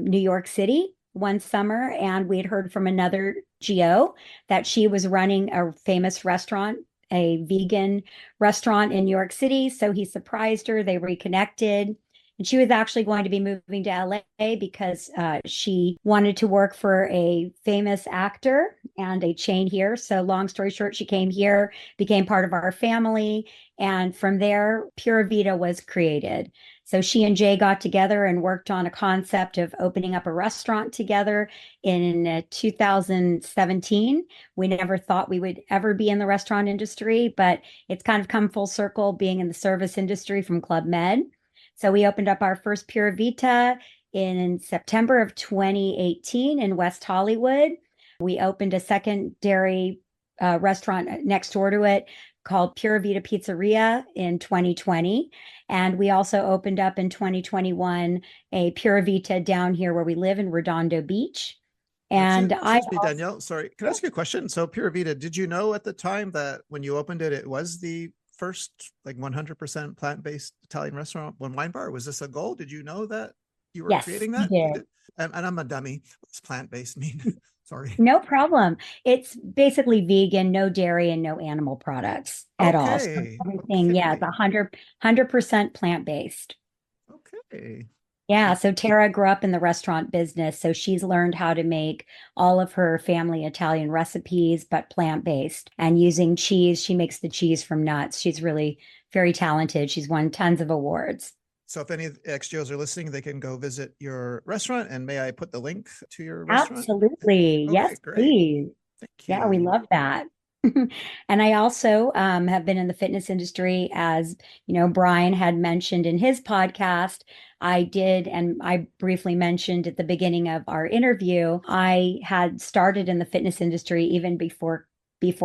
New York City one summer. And we had heard from another GO that she was running a famous restaurant, a vegan restaurant in New York City. So he surprised her. They reconnected. And she was actually going to be moving to LA because she wanted to work for a famous actor and a chain here. So, long story short, she came here, became part of our family. And from there, Pura Vita was created. So she and Jay got together and worked on a concept of opening up a restaurant together in 2017. We never thought we would ever be in the restaurant industry, but it's kind of come full circle being in the service industry from Club Med. So we opened up our first Pura Vita in September of 2018 in West Hollywood. We opened a secondary restaurant next door to it called Pura Vita Pizzeria in 2020. And we also opened up in 2021 a Pura Vita down here where we live in Redondo Beach. And Excuse me, Danielle. Sorry, can I ask you a question? So, Pura Vita, did you know at the time that when you opened it, it was the first like 100% plant-based Italian restaurant, one wine bar? Was this a goal? Did you know that you were yes, creating we that? did. And I'm a dummy. What's plant-based mean? Sorry. No problem. It's basically vegan, no dairy, and no animal products at all. So Okay. everything, yeah, it's Okay. 100% plant-based. Okay. Yeah, so Tara grew up in the restaurant business, so she's learned how to make all of her family Italian recipes, but plant-based. And using cheese, she makes the cheese from nuts. She's really very talented. She's won tons of awards. So if any of the XGOs are listening, they can go visit your restaurant. And may I put the link to your restaurant? Absolutely. Okay, Yes, great. please. Thank Yeah, we you. love that. And I also have been in the fitness industry, as Brian had mentioned in his podcast. I did, and I briefly mentioned at the beginning of our interview, I had started in the fitness industry even before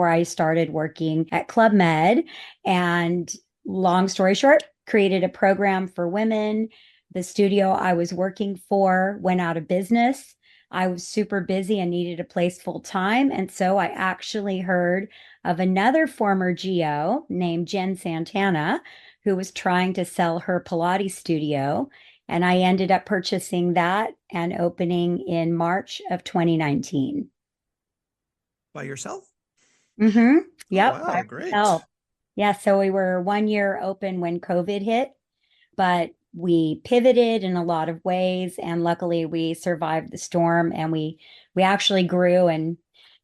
I started working at Club Med. And long story short, created a program for women. The studio I was working for went out of business. I was super busy and needed a place full time. And so I actually heard of another former GO named Jen Santana who was trying to sell her Pilates studio. And I ended up purchasing that and opening in March of 2019. By yourself? Mm-hmm. Oh, Yep, wow. by Great. myself. Yeah, so we were 1 year open when COVID hit, but we pivoted in a lot of ways, and luckily we survived the storm, and we actually grew, and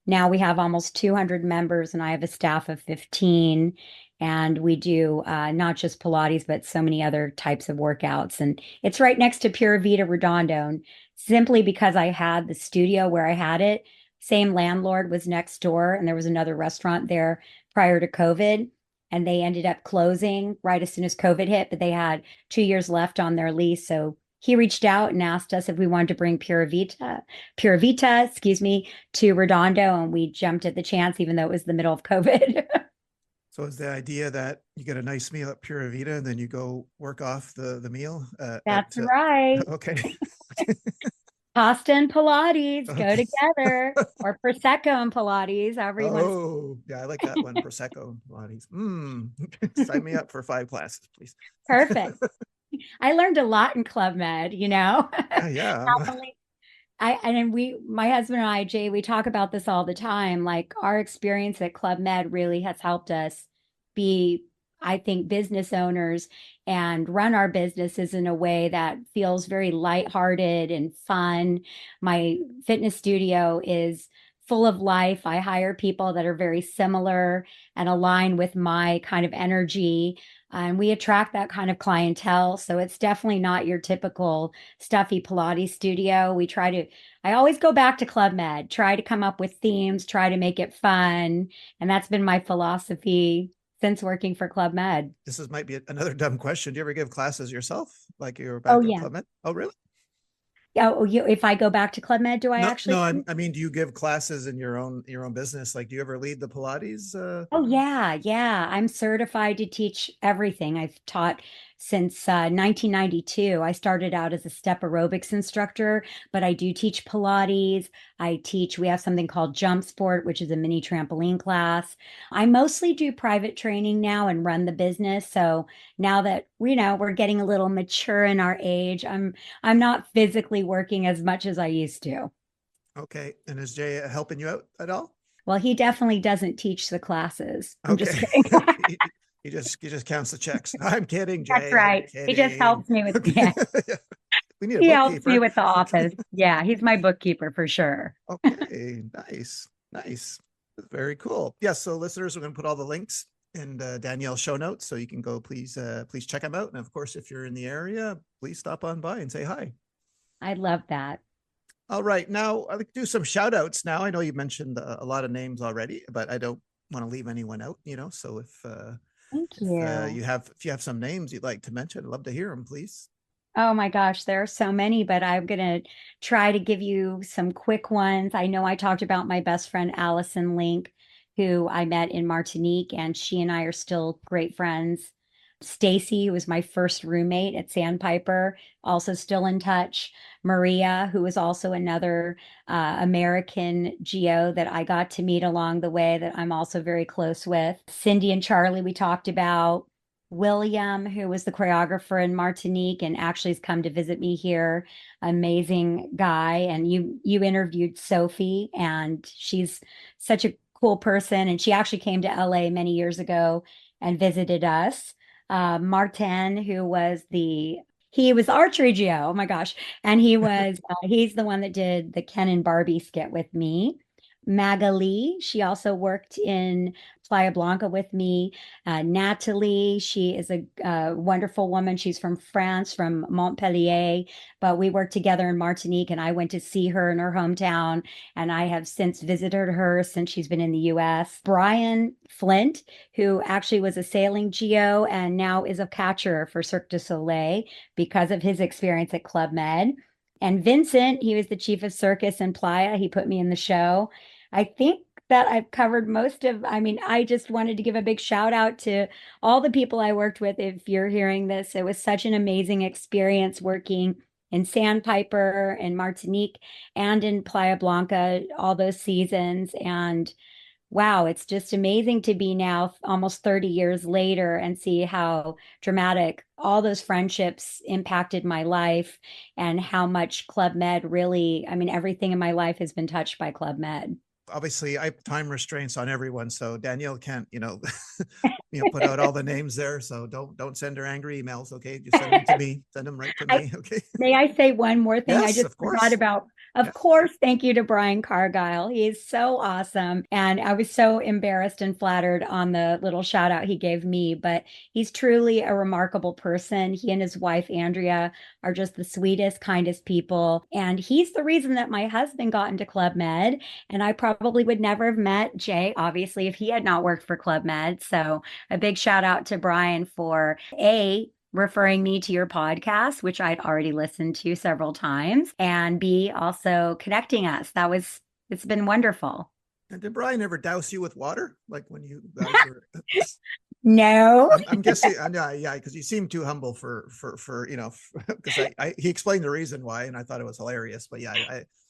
now we have almost 200 members, and I have a staff of 15. And we do not just Pilates but so many other types of workouts, and it's right next to Pura Vita Redondo. And simply because I had the studio where I had it, same landlord was next door, and there was another restaurant there prior to COVID, and they ended up closing right as soon as COVID hit, but they had 2 years left on their lease. So he reached out and asked us if we wanted to bring Pura Vita, excuse me, to Redondo, and we jumped at the chance, even though it was the middle of COVID. So is the idea that you get a nice meal at Pura Vita and then you go work off the meal That's right. okay. Pasta and Pilates go Okay. together, or Prosecco and Pilates, however you want to. Oh, yeah, I like that one. Prosecco Pilates. Sign me up for 5 classes, please. Perfect. I learned a lot in Club Med, Yeah, yeah. not only My husband and I, Jay, we talk about this all the time. Like our experience at Club Med really has helped us be, I think, business owners and run our businesses in a way that feels very lighthearted and fun. My fitness studio is full of life. I hire people that are very similar and align with my kind of energy. And we attract that kind of clientele. So it's definitely not your typical stuffy Pilates studio. I always go back to Club Med, try to come up with themes, try to make it fun. And that's been my philosophy since working for Club Med. Might be another dumb question. Do you ever give classes yourself? Like you were Oh, back at yeah. Club Med? Oh, really? If I go back to Club Med, do I No, actually? no. I mean, do you give classes in your own business? Like, do you ever lead the Pilates? Oh, yeah, yeah. I'm certified to teach everything. I've taught since 1992. I started out as a step aerobics instructor, but I do teach Pilates. We have something called Jump Sport, which is a mini trampoline class. I mostly do private training now and run the business. So now that, we're getting a little mature in our age, I'm not physically working as much as I used to. Okay. And is Jay helping you out at all? Well, he definitely doesn't teach the classes. I'm just Okay. kidding. he just counts the checks. I'm kidding, That's Jay. I'm right. He just kidding. helps me with, Okay. yeah, We need a he helps me bookkeeper. with the office. Yeah, he's my bookkeeper for sure. Okay. Nice. Nice. Very cool. Yes. So listeners, we're going to put all the links in Danielle's show notes, so you can go please check them out. And of course, if you're in the area, please stop on by and say hi. I love that. All right. Now I'd like to do some shout outs now. I know you mentioned a lot of names already, but I don't want to leave anyone out, so Thank you. if you have some names you'd like to mention, I'd love to hear them, please. Oh my gosh, there are so many, but I'm going to try to give you some quick ones. I know I talked about my best friend, Allison Link, who I met in Martinique, and she and I are still great friends. Stacy, who was my first roommate at Sandpiper, also still in touch. Maria, who was also another American GO that I got to meet along the way that I'm also very close with. Cindy and Charlie, we talked about. William, who was the choreographer in Martinique and actually has come to visit me here. Amazing guy. And you interviewed Sophie, and she's such a cool person. And she actually came to LA many years ago and visited us. Martin, he was archery Geo. Oh my gosh. And he's the one that did the Ken and Barbie skit with me. Magali, she also worked in Playa Blanca with me. Natalie, she is a wonderful woman. She's from France, from Montpellier, but we worked together in Martinique, and I went to see her in her hometown, and I have since visited her since she's been in the US. Brian Flint, who actually was a sailing GO and now is a catcher for Cirque du Soleil because of his experience at Club Med. And Vincent, he was the chief of circus in Playa. He put me in the show. I think that I've covered I just wanted to give a big shout out to all the people I worked with. If you're hearing this, it was such an amazing experience working in Sandpiper and Martinique and in Playa Blanca all those seasons. And wow, it's just amazing to be now almost 30 years later and see how dramatic all those friendships impacted my life and how much Club Med really, everything in my life has been touched by Club Med. Obviously, I have time restraints on everyone, so Danielle can't, put out all the names there. So don't send her angry emails. Okay, just send them to me. Send them right to I, me. Okay. May I say one more thing? I Yes, just of forgot course. about, of Yes. course, thank you to Brian Cargile. He is so awesome. And I was so embarrassed and flattered on the little shout out he gave me, but he's truly a remarkable person. He and his wife, Andrea, are just the sweetest, kindest people. And he's the reason that my husband got into Club Med. And I probably would never have met Jay, obviously, if he had not worked for Club Med. So a big shout out to Brian for referring me to your podcast, which I'd already listened to several times, and B, also connecting us. It's been wonderful. And did Brian ever douse you with water, like when you guys were? No, I'm guessing, yeah, because you seem too humble for because he explained the reason why, and I thought it was hilarious. But yeah,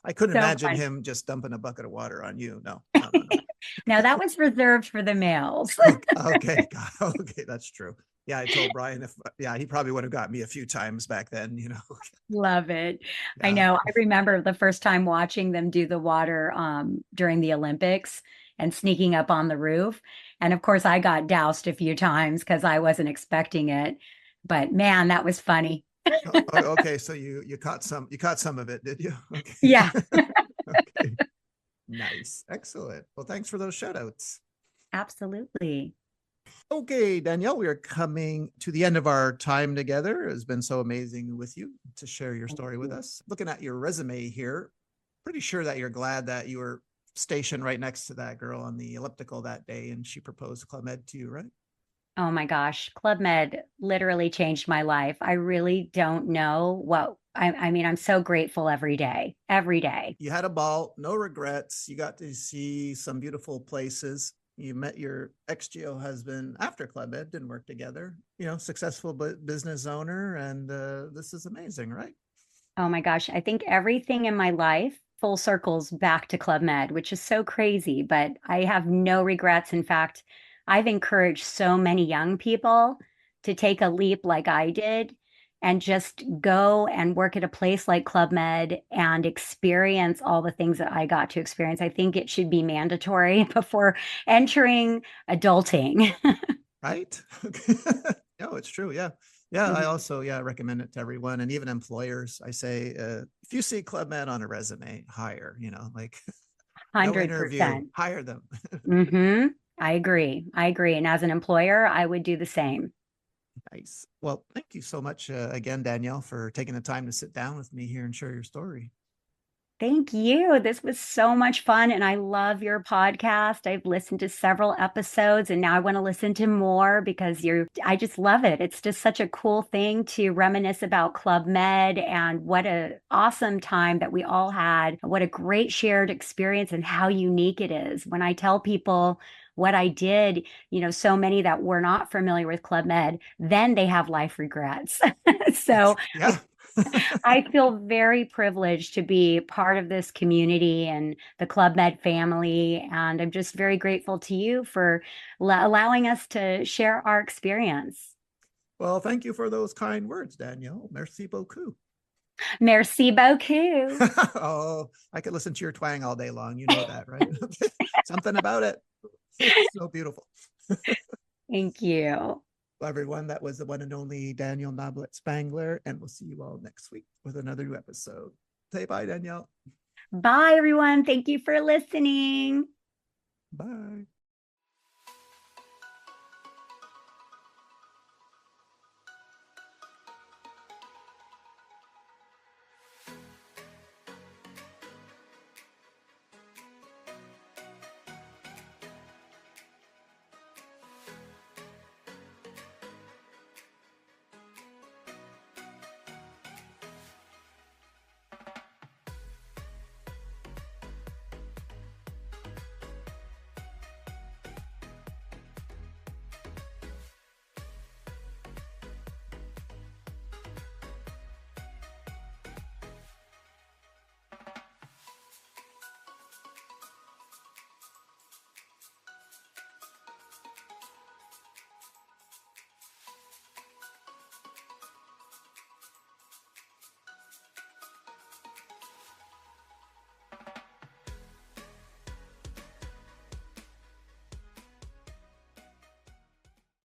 I couldn't so imagine funny. him just dumping a bucket of water on you. No, no, no, no. Now that was reserved for the males. Okay, okay, God, okay, that's true. Yeah, I told Brian if yeah, he probably would have got me a few times back then, you know. Love it. I Yeah. know. I remember the first time watching them do the water during the Olympics and sneaking up on the roof. And of course, I got doused a few times because I wasn't expecting it. But man, that was funny. Okay, so you caught some of it, did you? Okay. Yeah, Okay. Nice. Excellent. Well, thanks for those shout outs. absolutely. Okay, Danielle, we are coming to the end of our time together. It's been so amazing with you to share your Thank story with you. us. Looking at your resume here, pretty sure that you're glad that you were stationed right next to that girl on the elliptical that day and she proposed Club Med to you, right? Oh my gosh, Club Med literally changed my life. I really don't know I mean, I'm so grateful every day, every day. You had a ball, no regrets. You got to see some beautiful places. You met your ex-geo husband after Club Med, didn't work together, successful business owner. And this is amazing, right? Oh my gosh, I think everything in my life full circles back to Club Med, which is so crazy, but I have no regrets. In fact, I've encouraged so many young people to take a leap like I did and just go and work at a place like Club Med and experience all the things that I got to experience. I think it should be mandatory before entering adulting. Right? No, it's true. Yeah. Yeah. I also, yeah, recommend it to everyone and even employers. I say, if you see Club Med on a resume, hire, like no interview, 100%. hire them. Mm-hmm. I agree. I agree. And as an employer, I would do the same. Nice. Well, thank you so much again, Danielle, for taking the time to sit down with me here and share your story. Thank you. This was so much fun. And I love your podcast. I've listened to several episodes and now I want to listen to more because I just love it. It's just such a cool thing to reminisce about Club Med and what a awesome time that we all had. What a great shared experience and how unique it is. When I tell people what I did, so many that were not familiar with Club Med, then they have life regrets. So Yeah. I feel very privileged to be part of this community and the Club Med family. And I'm just very grateful to you for allowing us to share our experience. Well, thank you for those kind words, Danielle. Merci beaucoup. Merci beaucoup. Oh, I could listen to your twang all day long. You know that, right? Something about it. It's so beautiful. Thank you. Well, everyone, that was the one and only Danielle Noblitt Spangler, and we'll see you all next week with another new episode. Say bye, Danielle. Bye, everyone. Thank you for listening. Bye.